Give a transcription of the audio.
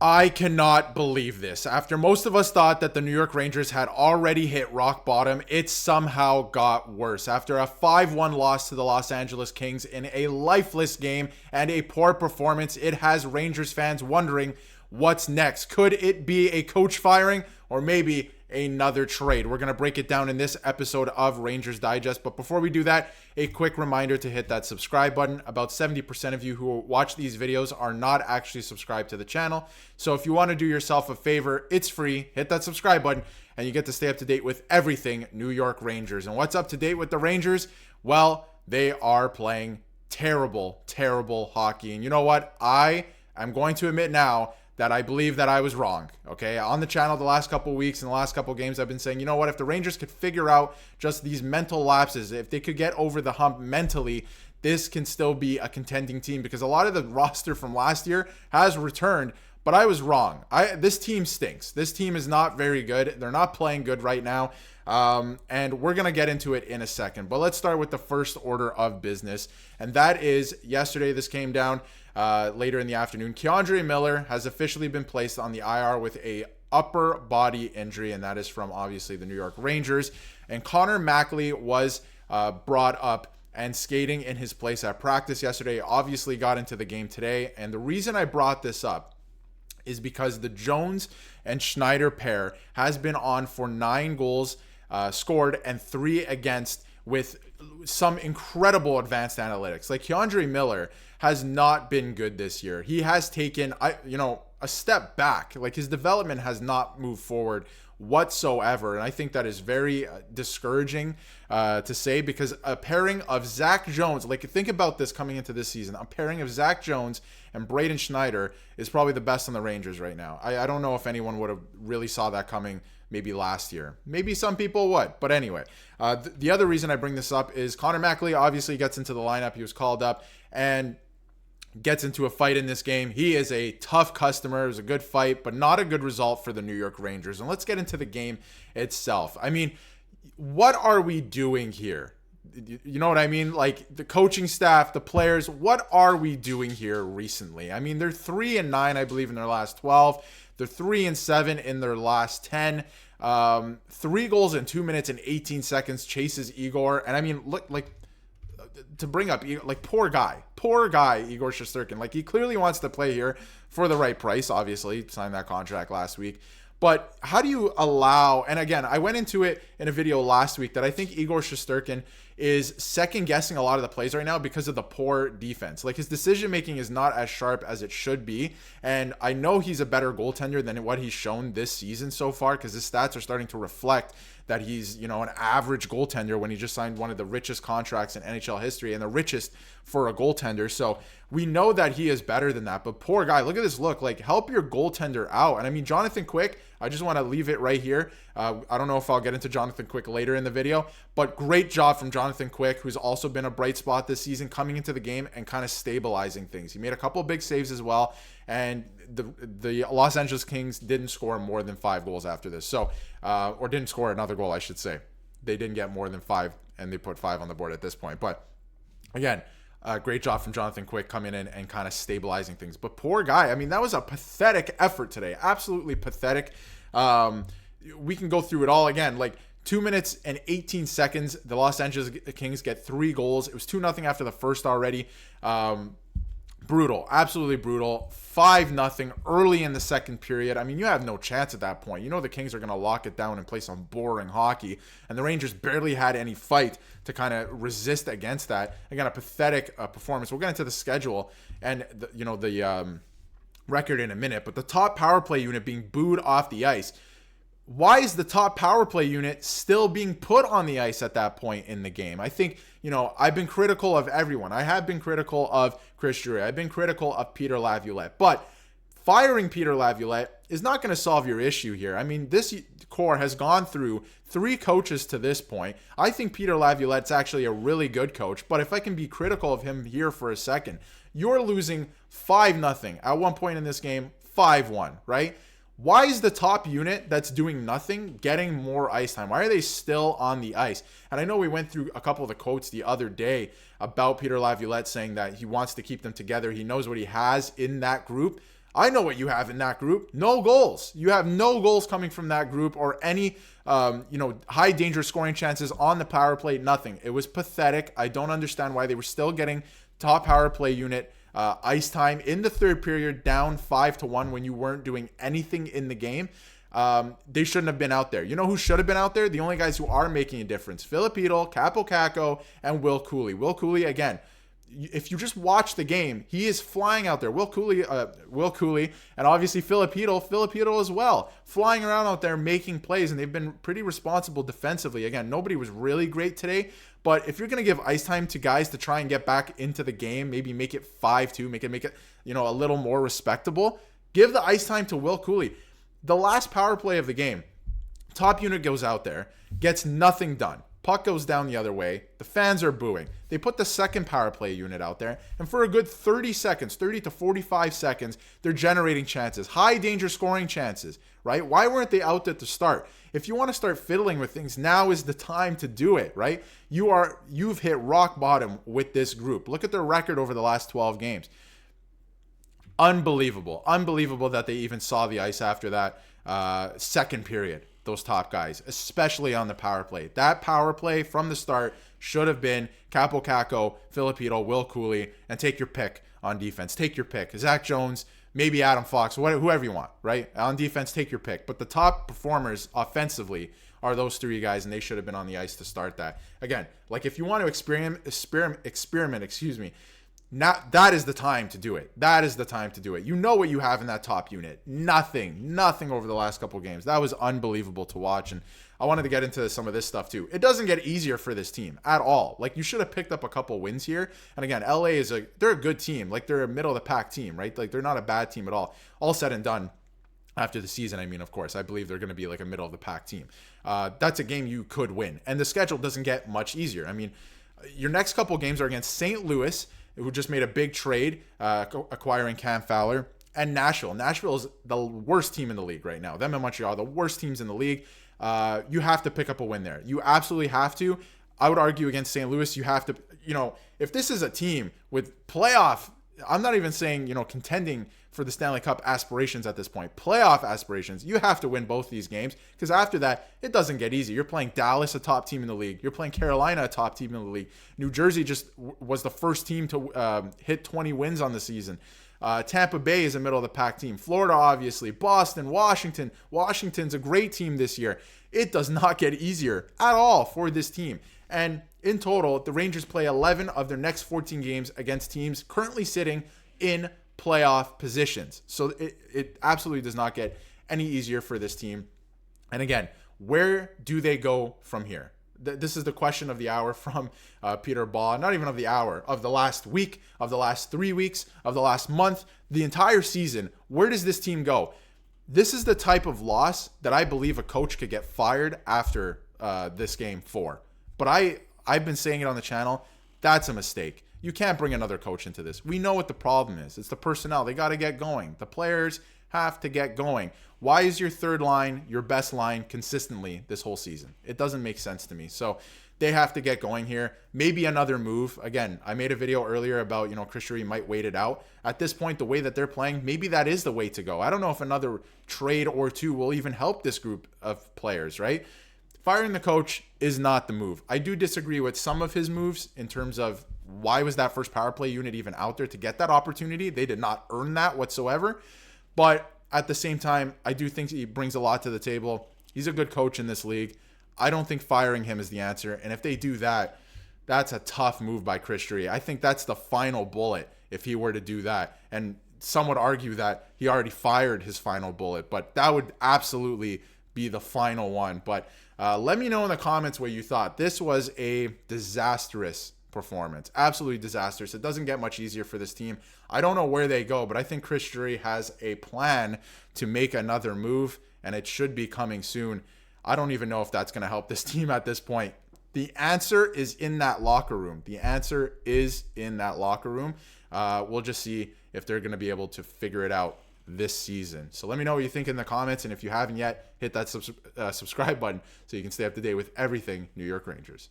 I cannot believe this. After most of us thought that the New York Rangers had already hit rock bottom, it somehow got worse. After a 5-1 loss to the Los Angeles Kings in a lifeless game and a poor performance, it has Rangers fans wondering what's next. Could it be a coach firing or maybe another trade? We're going to break it down in this episode of Rangers Digest. But before we do that, a quick reminder to hit that subscribe button. About 70% of you who watch these videos are not actually subscribed to the channel. So if you want to do yourself a favor, it's free. Hit that subscribe button and you get to stay up to date with everything New York Rangers. And what's up to date with the Rangers? Well, they are playing terrible, terrible hockey. And you know what? I am going to admit now that I believe that I was wrong, okay? On the channel the last couple weeks and the last couple games, I've been saying, you know what? If the Rangers could figure out just these mental lapses, if they could get over the hump mentally, this can still be a contending team because a lot of the roster from last year has returned, but I was wrong. This team stinks. This team is not very good. They're not playing good right now, and we're going to get into it in a second. But let's start with the first order of business, and that is yesterday this came down. Later in the afternoon, K'Andre Miller has officially been placed on the IR with a upper body injury, and that is from obviously the New York Rangers. And Connor Mackley was brought up and skating in his place at practice yesterday. Obviously got into the game today, and the reason I brought this up is because the Jones and Schneider pair has been on for 9 goals scored and 3 against with some incredible advanced analytics. Like K'Andre Miller has not been good this year. He has taken, a step back. Like his development has not moved forward whatsoever. And I think that is very discouraging to say because a pairing of Zach Jones, like think about this coming into this season, a pairing of Zach Jones and Braden Schneider is probably the best on the Rangers right now. I don't know if anyone would have really saw that coming maybe last year. Maybe some people would. But anyway, the other reason I bring this up is Connor Mackley obviously gets into the lineup. He was called up and gets into a fight in this game. He is a tough customer. It was a good fight, but not a good result for the New York Rangers. And let's get into the game itself. I mean, what are we doing here? You know what I mean? Like the coaching staff, the players, what are we doing here recently? I mean, they're 3-9, I believe, in their last 12. They're 3-7 in their last 10. 3 goals in 2 minutes and 18 seconds chases Igor. And I mean, look, like, to bring up, like, poor guy, Igor Shesterkin. Like, he clearly wants to play here for the right price, obviously. Signed that contract last week. But how do you allow, and again, I went into it in a video last week that I think Igor Shesterkin is second guessing a lot of the plays right now because of the poor defense. Like his decision making is not as sharp as it should be. And I know he's a better goaltender than what he's shown this season so far because his stats are starting to reflect that he's, an average goaltender when he just signed one of the richest contracts in NHL history and the richest for a goaltender. So we know that he is better than that, but poor guy, look at this look. Like, help your goaltender out. And I mean, Jonathan Quick, I just want to leave it right here. I don't know if I'll get into Jonathan Quick later in the video, but great job from Jonathan Quick, who's also been a bright spot this season, coming into the game and kind of stabilizing things. He made a couple of big saves as well, and the Los Angeles Kings didn't score more than 5 goals after this. So, or didn't score another goal, I should say. They didn't get more than 5, and they put 5 on the board at this point. But again, great job from Jonathan Quick coming in and kind of stabilizing things. But poor guy, I mean, that was a pathetic effort today. Absolutely pathetic. We can go through it all again. Like 2 minutes and 18 seconds, the Los Angeles Kings get 3 goals. It was 2-0 after the first already. Brutal, absolutely brutal. 5-0 early in the second period. I mean, you have no chance at that point. You know the Kings are going to lock it down and play some boring hockey, and the Rangers barely had any fight to kind of resist against that. Again, a pathetic performance. We'll get into the schedule and the record in a minute, but the top power play unit being booed off the ice. Why is the top power play unit still being put on the ice at that point in the game? I think, I've been critical of everyone. I have been critical of Chris Drury. I've been critical of Peter Laviolette. But firing Peter Laviolette is not going to solve your issue here. I mean, this core has gone through 3 coaches to this point. I think Peter Laviolette's actually a really good coach. But if I can be critical of him here for a second, you're losing 5-0. At one point in this game, 5-1, right? Why is the top unit that's doing nothing getting more ice time? Why are they still on the ice? And I know we went through a couple of the quotes the other day about Peter Laviolette saying that he wants to keep them together. He knows what he has in that group. I know what you have in that group. No goals. You have no goals coming from that group or any, high danger scoring chances on the power play. Nothing. It was pathetic. I don't understand why they were still getting top power play unit ice time in the third period, down 5-1 when you weren't doing anything in the game. They shouldn't have been out there. You know who should have been out there? The only guys who are making a difference: Filipino, Capo Caco, and Will Cooley. Will Cooley, again, if you just watch the game, he is flying out there. Will Cooley, and obviously Filipino as well, flying around out there making plays, and they've been pretty responsible defensively. Again, nobody was really great today, but if you're going to give ice time to guys to try and get back into the game, maybe make it 5-2, make it a little more respectable, give the ice time to Will Cooley. The last power play of the game, top unit goes out there, gets nothing done. Puck goes down the other way. The fans are booing. They put the second power play unit out there, and for a good 30 to 45 seconds, they're generating chances, high danger scoring chances, right? Why weren't they out at the start? If you want to start fiddling with things, now is the time to do it, right? You've hit rock bottom with this group. Look at their record over the last 12 games. Unbelievable that they even saw the ice after that second period. Those top guys, especially on the power play. That power play from the start should have been Capo Caco, Filipino, Will Cooley, and take your pick on defense. Take your pick. Zach Jones, maybe Adam Fox, whoever you want, right? On defense, take your pick. But the top performers offensively are those three guys, and they should have been on the ice to start that. Again, like if you want to experiment, now, that is the time to do it. That is the time to do it. You know what you have in that top unit. Nothing over the last couple games. That was unbelievable to watch. And I wanted to get into some of this stuff too. It doesn't get easier for this team at all. Like, you should have picked up a couple wins here. And again, LA they're a good team. Like, they're a middle of the pack team, right? Like, they're not a bad team at all. All said and done. After the season, I mean, of course, I believe they're going to be like a middle of the pack team. That's a game you could win. And the schedule doesn't get much easier. I mean, your next couple games are against St. Louis, who just made a big trade, acquiring Cam Fowler, and Nashville. Nashville is the worst team in the league right now. Them and Montreal, the worst teams in the league. You have to pick up a win there. You absolutely have to. I would argue against St. Louis, you have to, if this is a team with playoff, I'm not even saying, contending for the Stanley Cup aspirations at this point, playoff aspirations, you have to win both these games, because after that, it doesn't get easy. You're playing Dallas, a top team in the league. You're playing Carolina, a top team in the league. New Jersey just was the first team to hit 20 wins on the season. Tampa Bay is a middle of the pack team. Florida, obviously. Boston, Washington. Washington's a great team this year. It does not get easier at all for this team. And in total, the Rangers play 11 of their next 14 games against teams currently sitting in playoff positions. So it absolutely does not get any easier for this team. And again, where do they go from here? This is the question of the hour from Peter Baugh. Not even of the hour, of the last week, of the last 3 weeks, of the last month, the entire season. Where does this team go? This is the type of loss that I believe a coach could get fired after this game for. But I've been saying it on the channel. That's a mistake. You can't bring another coach into this. We know what the problem is. It's the personnel. They got to get going. The players have to get going. Why is your third line your best line consistently this whole season? It doesn't make sense to me. So they have to get going here. Maybe another move. Again, I made a video earlier about, Chris Drury might wait it out. At this point, the way that they're playing, maybe that is the way to go. I don't know if another trade or two will even help this group of players, right? Firing the coach is not the move. I do disagree with some of his moves in terms of why was that first power play unit even out there to get that opportunity? They did not earn that whatsoever. But at the same time, I do think he brings a lot to the table. He's a good coach in this league. I don't think firing him is the answer. And if they do that, that's a tough move by Chris Drury. I think that's the final bullet if he were to do that. And some would argue that he already fired his final bullet, but that would absolutely be the final one. But let me know in the comments what you thought. This was a disastrous performance. Absolutely disastrous. It doesn't get much easier for this team. I don't know where they go, but I think Chris Drury has a plan to make another move, and it should be coming soon. I don't even know if that's going to help this team at this point. The answer is in that locker room. The answer is in that locker room. We'll just see if they're going to be able to figure it out this season. So let me know what you think in the comments, and if you haven't yet, hit that subscribe button so you can stay up to date with everything New York Rangers.